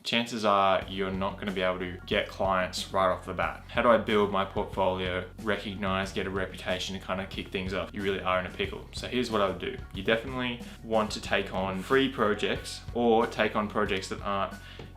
chances are you're not going to be able to get clients right off the bat. How do I build my portfolio, recognize, get a reputation, and kind of kick things off? You really are in a pickle. So here's what I would do. You definitely want to take on free projects or take on projects that aren't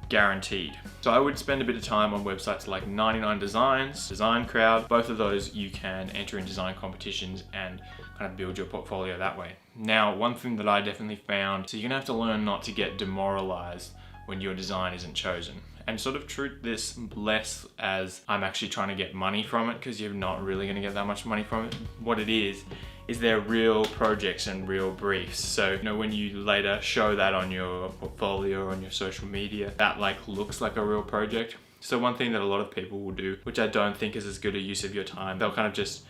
guaranteed. So I would spend a bit of time on websites like 99 Designs, Design Crowd. Both of those you can enter in design competitions and kind of build your portfolio that way. Now, one thing that I definitely found, so you're gonna have to learn not to get demoralized when your design isn't chosen, and sort of treat this less as I'm actually trying to get money from it, because you're not really gonna get that much money from it. What it is they're real projects and real briefs. So, when you later show that on your portfolio or on your social media, that looks like a real project. So one thing that a lot of people will do, which I don't think is as good a use of your time, they'll kind of just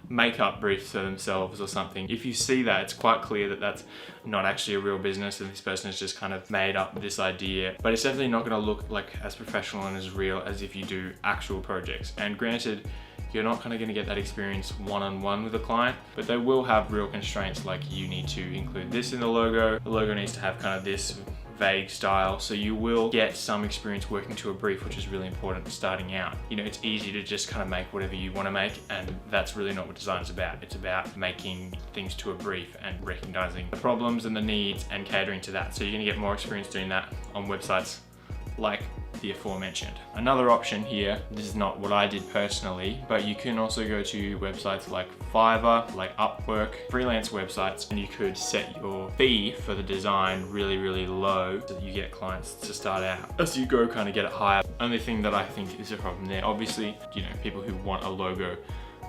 make up briefs for themselves or something. If you see that, it's quite clear that that's not actually a real business and this person has just kind of made up this idea. But it's definitely not going to look like as professional and as real as if you do actual projects. And granted, you're not kind of going to get that experience one-on-one with a client, but they will have real constraints, like you need to include this in the logo. The logo needs to have kind of this vague style, so you will get some experience working to a brief, which is really important starting out. It's easy to just kind of make whatever you want to make, and that's really not what design is about. It's about making things to a brief and recognizing the problems and the needs and catering to that. So you're going to get more experience doing that on websites like the aforementioned. Another option here, this is not what I did personally, but you can also go to websites like Fiverr, like Upwork, freelance websites, and you could set your fee for the design really, really low so that you get clients to start out. As you go, kind of get it higher. Only thing that I think is a problem there, obviously, people who want a logo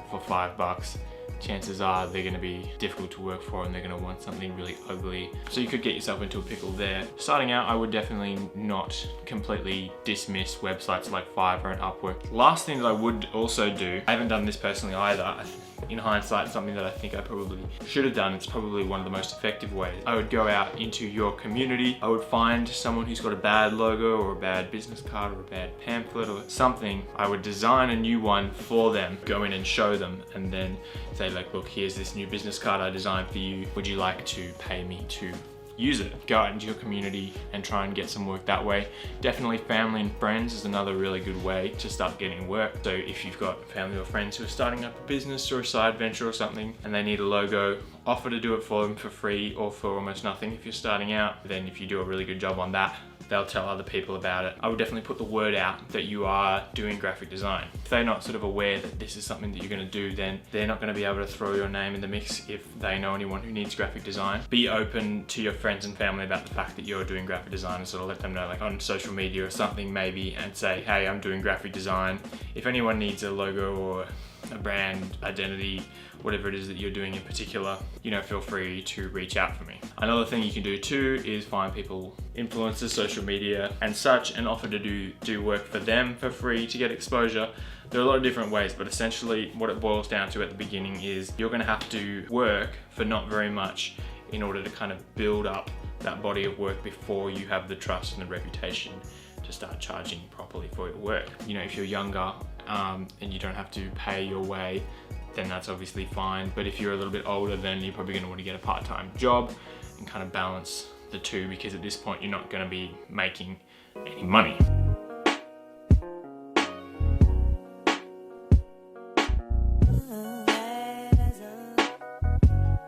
for $5, chances are they're going to be difficult to work for and they're going to want something really ugly. So you could get yourself into a pickle there. Starting out, I would definitely not completely dismiss websites like Fiverr and Upwork. Last thing that I would also do, I haven't done this personally either. In hindsight, something that I think I probably should have done. It's probably one of the most effective ways. I would go out into your community. I would find someone who's got a bad logo or a bad business card or a bad pamphlet or something. I would design a new one for them, go in and show them, and then say look, here's this new business card I designed for you. Would you like to pay me to use it? Go out into your community and try and get some work that way. Definitely family and friends is another really good way to start getting work. So if you've got family or friends who are starting up a business or a side venture or something and they need a logo, offer to do it for them for free or for almost nothing if you're starting out. Then if you do a really good job on that, they'll tell other people about it. I would definitely put the word out that you are doing graphic design. If they're not sort of aware that this is something that you're going to do, then they're not going to be able to throw your name in the mix if they know anyone who needs graphic design. Be open to your friends and family about the fact that you're doing graphic design and sort of let them know on social media or something maybe, and say, hey, I'm doing graphic design. If anyone needs a logo or a brand identity, whatever it is that you're doing in particular, feel free to reach out for me. Another thing you can do too is find people, influencers, social media and such, and offer to do work for them for free to get exposure. There are a lot of different ways, but essentially what it boils down to at the beginning is you're going to have to work for not very much in order to kind of build up that body of work before you have the trust and the reputation to start charging properly for your work. If you're younger and you don't have to pay your way, then that's obviously fine. But if you're a little bit older, then you're probably going to want to get a part-time job and kind of balance the two, because at this point you're not going to be making any money.